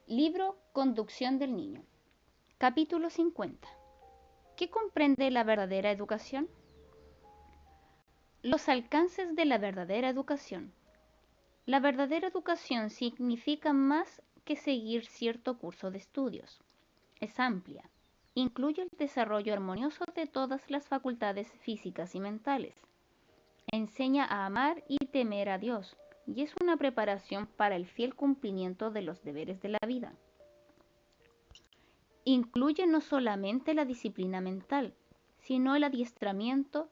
Libro Conducción del Niño. Capítulo 50. ¿Qué comprende la verdadera educación? Los alcances de la verdadera educación. La verdadera educación significa más que seguir cierto curso de estudios. Es amplia. Incluye el desarrollo armonioso de todas las facultades físicas y mentales. Enseña a amar y temer a Dios, y es una preparación para el fiel cumplimiento de los deberes de la vida. Incluye no solamente la disciplina mental, sino el adiestramiento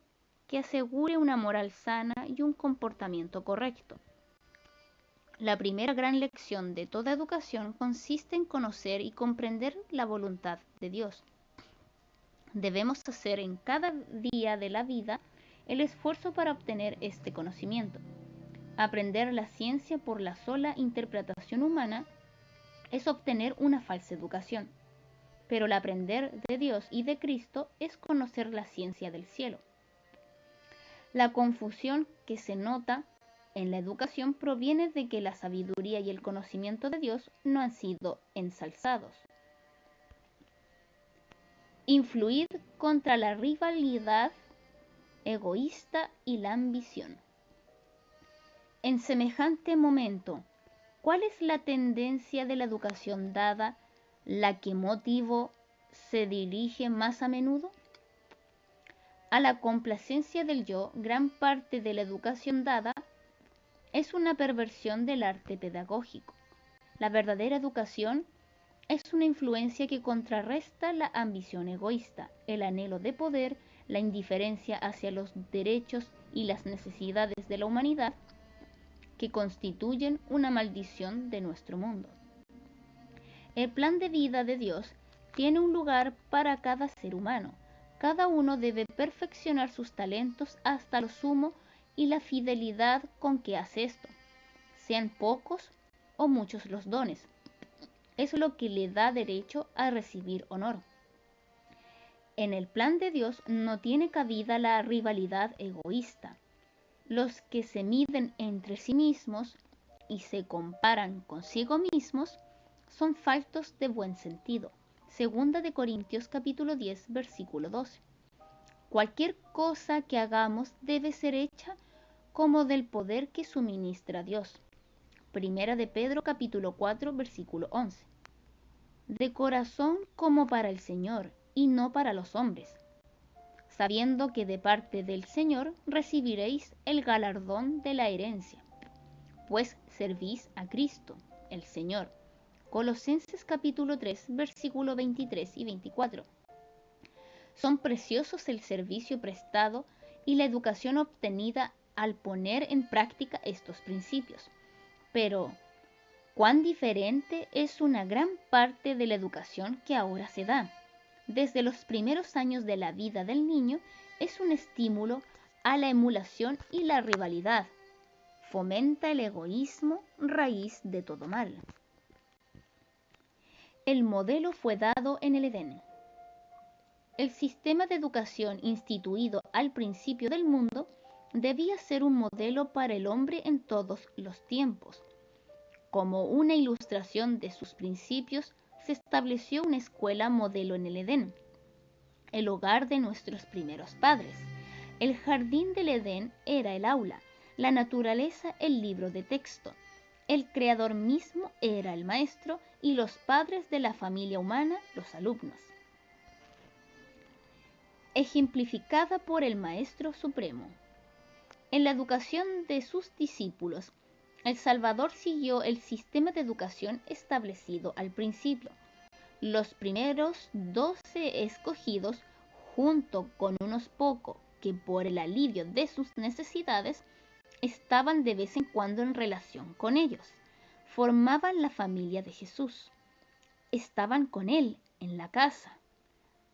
que asegure una moral sana y un comportamiento correcto. La primera gran lección de toda educación consiste en conocer y comprender la voluntad de Dios. Debemos hacer en cada día de la vida el esfuerzo para obtener este conocimiento. Aprender la ciencia por la sola interpretación humana es obtener una falsa educación. Pero el aprender de Dios y de Cristo es conocer la ciencia del cielo. La confusión que se nota en la educación proviene de que la sabiduría y el conocimiento de Dios no han sido ensalzados. Influir contra la rivalidad egoísta y la ambición. En semejante momento, ¿cuál es la tendencia de la educación dada, la que motivo se dirige más a menudo? A la complacencia del yo. Gran parte de la educación dada es una perversión del arte pedagógico. La verdadera educación es una influencia que contrarresta la ambición egoísta, el anhelo de poder, la indiferencia hacia los derechos y las necesidades de la humanidad, que constituyen una maldición de nuestro mundo. El plan de vida de Dios tiene un lugar para cada ser humano. Cada uno debe perfeccionar sus talentos hasta lo sumo y la fidelidad con que hace esto, sean pocos o muchos los dones, es lo que le da derecho a recibir honor. En el plan de Dios no tiene cabida la rivalidad egoísta. Los que se miden entre sí mismos y se comparan consigo mismos son faltos de buen sentido. Segunda de Corintios capítulo 10, versículo 12. Cualquier cosa que hagamos debe ser hecha como del poder que suministra Dios. Primera de Pedro capítulo 4, versículo 11. De corazón como para el Señor y no para los hombres, sabiendo que de parte del Señor recibiréis el galardón de la herencia, pues servís a Cristo, el Señor. Colosenses capítulo 3, versículo 23 y 24. Son preciosos el servicio prestado y la educación obtenida al poner en práctica estos principios. Pero, ¿cuán diferente es una gran parte de la educación que ahora se da? Desde los primeros años de la vida del niño es un estímulo a la emulación y la rivalidad. Fomenta el egoísmo, raíz de todo mal. El modelo fue dado en el Edén. El sistema de educación instituido al principio del mundo debía ser un modelo para el hombre en todos los tiempos. Como una ilustración de sus principios, se estableció una escuela modelo en el Edén, el hogar de nuestros primeros padres. El jardín del Edén era el aula, la naturaleza el libro de texto. El creador mismo era el maestro y los padres de la familia humana los alumnos. Ejemplificada por el Maestro Supremo. En la educación de sus discípulos, el Salvador siguió el sistema de educación establecido al principio. Los primeros 12 escogidos, junto con unos pocos que por el alivio de sus necesidades estaban de vez en cuando en relación con ellos, formaban la familia de Jesús. Estaban con él en la casa,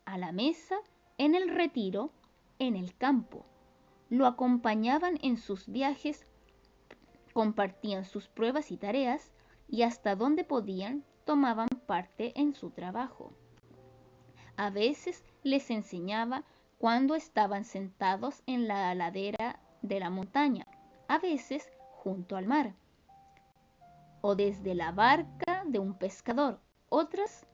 a la mesa, en el retiro, en el campo. Lo acompañaban en sus viajes, compartían sus pruebas y tareas y hasta donde podían tomaban parte en su trabajo. A veces les enseñaba cuando estaban sentados en la ladera de la montaña, a veces junto al mar. o desde la barca de un pescador, otras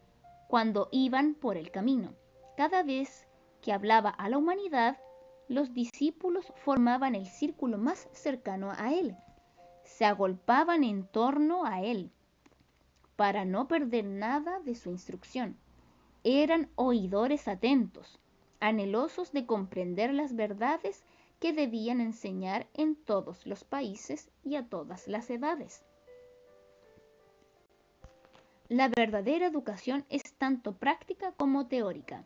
cuando iban por el camino. Cada vez que hablaba a la humanidad, los discípulos formaban el círculo más cercano a él, se agolpaban en torno a él para no perder nada de su instrucción. Eran oidores atentos, anhelosos de comprender las verdades que debían enseñar en todos los países y a todas las edades. La verdadera educación es tanto práctica como teórica.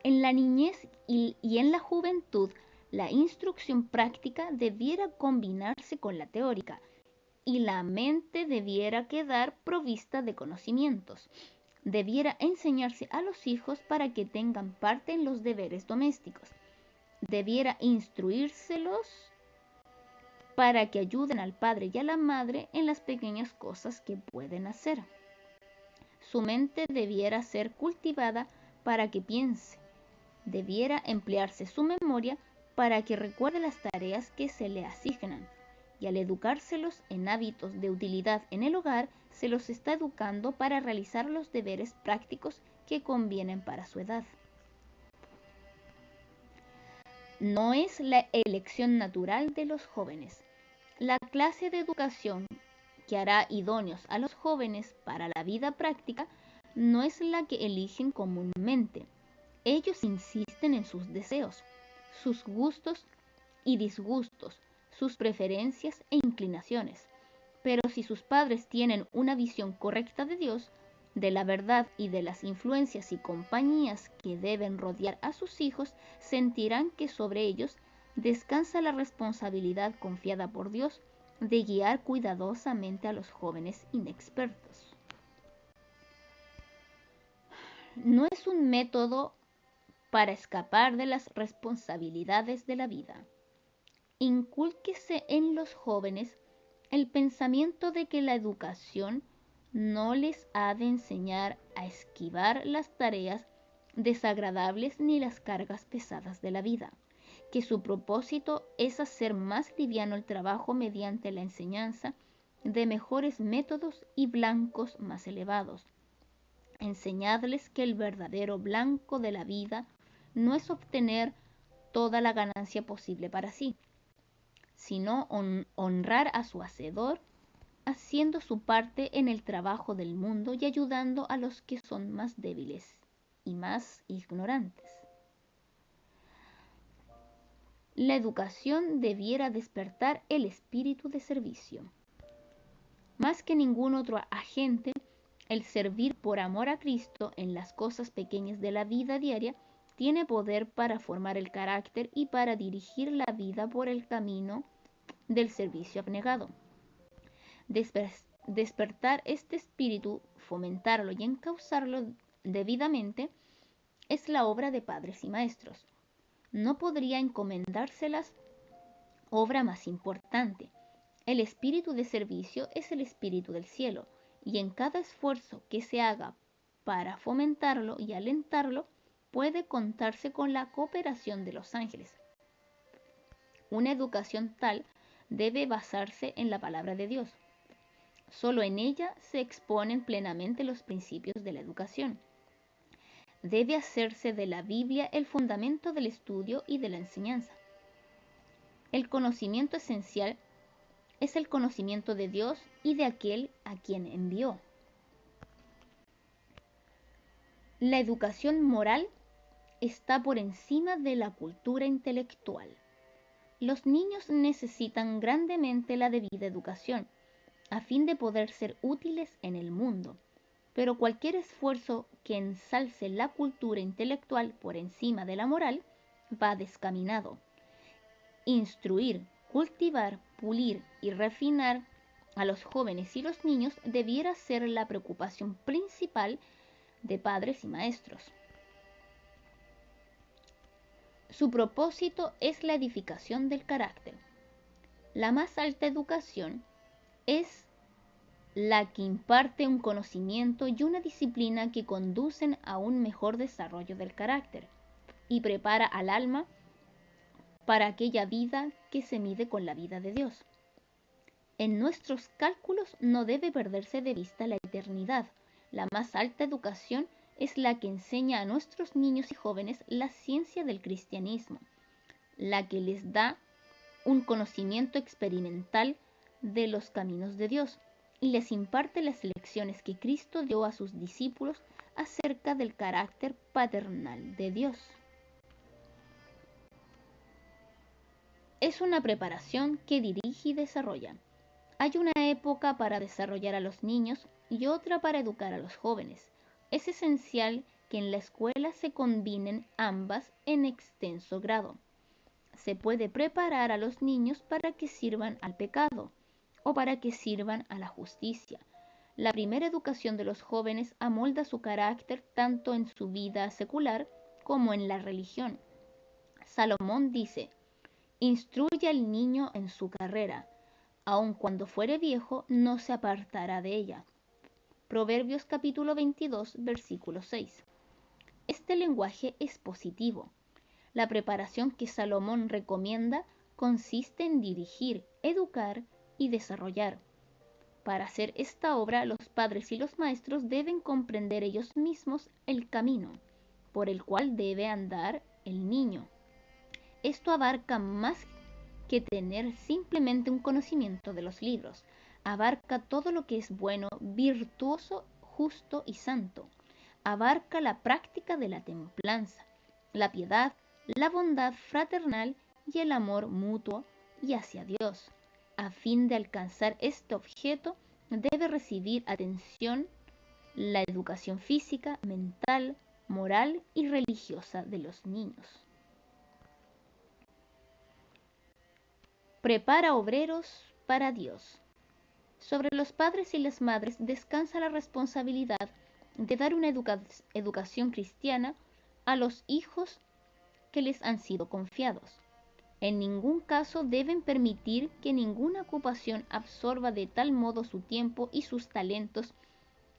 En la niñez y en la juventud, la instrucción práctica debiera combinarse con la teórica y la mente debiera quedar provista de conocimientos. Debiera enseñarse a los hijos para que tengan parte en los deberes domésticos. Debiera instruírselos para que ayuden al padre y a la madre en las pequeñas cosas que pueden hacer. Su mente debiera ser cultivada para que piense. Debiera emplearse su memoria para que recuerde las tareas que se le asignan. Y al educárselos en hábitos de utilidad en el hogar, se los está educando para realizar los deberes prácticos que convienen para su edad. No es la elección natural de los jóvenes. La clase de educación que hará idóneos a los jóvenes para la vida práctica no es la que eligen comúnmente. Ellos insisten en sus deseos, sus gustos y disgustos, sus preferencias e inclinaciones. Pero si sus padres tienen una visión correcta de Dios, de la verdad y de las influencias y compañías que deben rodear a sus hijos, sentirán que sobre ellos descansa la responsabilidad confiada por Dios de guiar cuidadosamente a los jóvenes inexpertos. No es un método para escapar de las responsabilidades de la vida. Incúlquese en los jóvenes el pensamiento de que la educación no les ha de enseñar a esquivar las tareas desagradables ni las cargas pesadas de la vida, que su propósito es hacer más liviano el trabajo mediante la enseñanza de mejores métodos y blancos más elevados. Enseñadles que el verdadero blanco de la vida no es obtener toda la ganancia posible para sí, sino honrar a su hacedor, haciendo su parte en el trabajo del mundo y ayudando a los que son más débiles y más ignorantes. La educación debiera despertar el espíritu de servicio. Más que ningún otro agente, el servir por amor a Cristo en las cosas pequeñas de la vida diaria tiene poder para formar el carácter y para dirigir la vida por el camino del servicio abnegado. Despertar este espíritu, fomentarlo y encauzarlo debidamente es la obra de padres y maestros. No podría encomendárselas obra más importante. El espíritu de servicio es el espíritu del cielo, y en cada esfuerzo que se haga para fomentarlo y alentarlo, puede contarse con la cooperación de los ángeles. Una educación tal debe basarse en la palabra de Dios. Solo en ella se exponen plenamente los principios de la educación. Debe hacerse de la Biblia el fundamento del estudio y de la enseñanza. El conocimiento esencial es el conocimiento de Dios y de aquel a quien envió. La educación moral está por encima de la cultura intelectual. Los niños necesitan grandemente la debida educación a fin de poder ser útiles en el mundo, pero cualquier esfuerzo que ensalce la cultura intelectual por encima de la moral va descaminado. Instruir, cultivar, pulir y refinar a los jóvenes y los niños debiera ser la preocupación principal de padres y maestros. Su propósito es la edificación del carácter. La más alta educación es la que imparte un conocimiento y una disciplina que conducen a un mejor desarrollo del carácter y prepara al alma para aquella vida que se mide con la vida de Dios. En nuestros cálculos no debe perderse de vista la eternidad. La más alta educación es la que enseña a nuestros niños y jóvenes la ciencia del cristianismo, la que les da un conocimiento experimental de los caminos de Dios y les imparte las lecciones que Cristo dio a sus discípulos acerca del carácter paternal de Dios. Es una preparación que dirige y desarrolla. Hay una época para desarrollar a los niños y otra para educar a los jóvenes. Es esencial que en la escuela se combinen ambas en extenso grado. Se puede preparar a los niños para que sirvan al pecado o para que sirvan a la justicia. La primera educación de los jóvenes amolda su carácter tanto en su vida secular como en la religión. Salomón dice: instruye al niño en su carrera, aun cuando fuere viejo no se apartará de ella. Proverbios capítulo 22, versículo 6. Este lenguaje es positivo. La preparación que Salomón recomienda consiste en dirigir, educar y desarrollar. Para hacer esta obra, los padres y los maestros deben comprender ellos mismos el camino por el cual debe andar el niño. Esto abarca más que tener simplemente un conocimiento de los libros. Abarca todo lo que es bueno, virtuoso, justo y santo. Abarca la práctica de la templanza, la piedad, la bondad fraternal y el amor mutuo y hacia Dios. A fin de alcanzar este objeto, debe recibir atención la educación física, mental, moral y religiosa de los niños. Prepara obreros para Dios. Sobre los padres y las madres descansa la responsabilidad de dar una educación cristiana a los hijos que les han sido confiados. En ningún caso deben permitir que ninguna ocupación absorba de tal modo su tiempo y sus talentos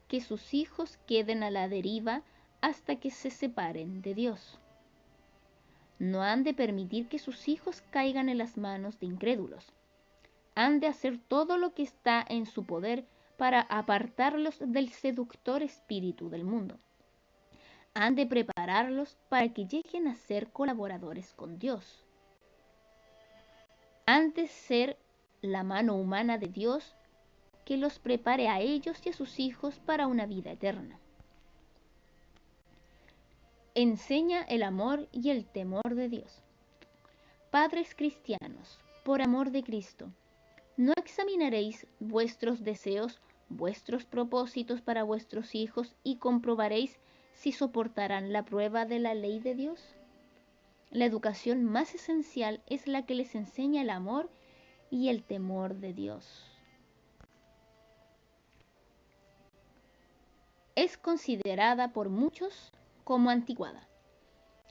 que sus hijos queden a la deriva hasta que se separen de Dios. No han de permitir que sus hijos caigan en las manos de incrédulos. Han de hacer todo lo que está en su poder para apartarlos del seductor espíritu del mundo. Han de prepararlos para que lleguen a ser colaboradores con Dios. Han de ser la mano humana de Dios que los prepare a ellos y a sus hijos para una vida eterna. Enseña el amor y el temor de Dios. Padres cristianos, por amor de Cristo, ¿no examinaréis vuestros deseos, vuestros propósitos para vuestros hijos y comprobaréis si soportarán la prueba de la ley de Dios? La educación más esencial es la que les enseña el amor y el temor de Dios. Es considerada por muchos como anticuada.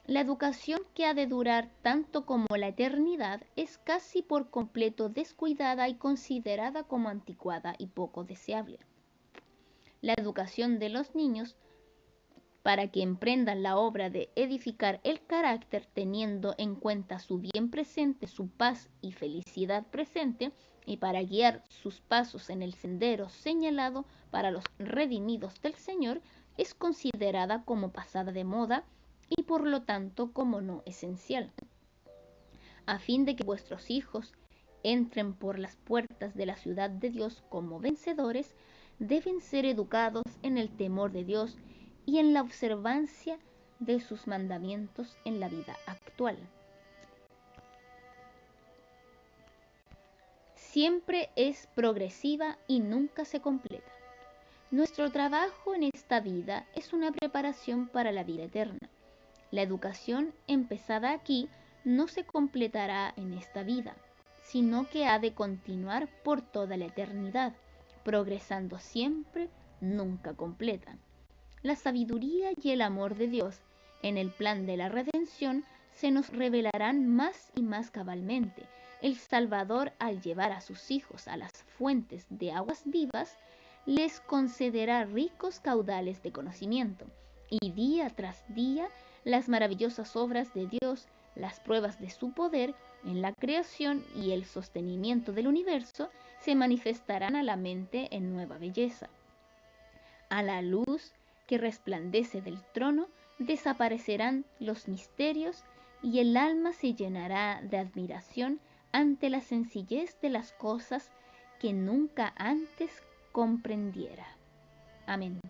La educación que ha de durar tanto como la eternidad es casi por completo descuidada y considerada como anticuada y poco deseable. La educación de los niños para que emprendan la obra de edificar el carácter teniendo en cuenta su bien presente, su paz y felicidad presente, y para guiar sus pasos en el sendero señalado para los redimidos del Señor, es considerada como pasada de moda y por lo tanto como no esencial. A fin de que vuestros hijos entren por las puertas de la ciudad de Dios como vencedores, deben ser educados en el temor de Dios y en la observancia de sus mandamientos en la vida actual. Siempre es progresiva y nunca se completa. Nuestro trabajo en esta vida es una preparación para la vida eterna. La educación empezada aquí no se completará en esta vida, sino que ha de continuar por toda la eternidad, progresando siempre, nunca completa. La sabiduría y el amor de Dios en el plan de la redención se nos revelarán más y más cabalmente. El Salvador, al llevar a sus hijos a las fuentes de aguas vivas, les concederá ricos caudales de conocimiento, y día tras día las maravillosas obras de Dios, las pruebas de su poder en la creación y el sostenimiento del universo, se manifestarán a la mente en nueva belleza. A la luz que resplandece del trono desaparecerán los misterios y el alma se llenará de admiración ante la sencillez de las cosas que nunca antes comprendiera. Amén.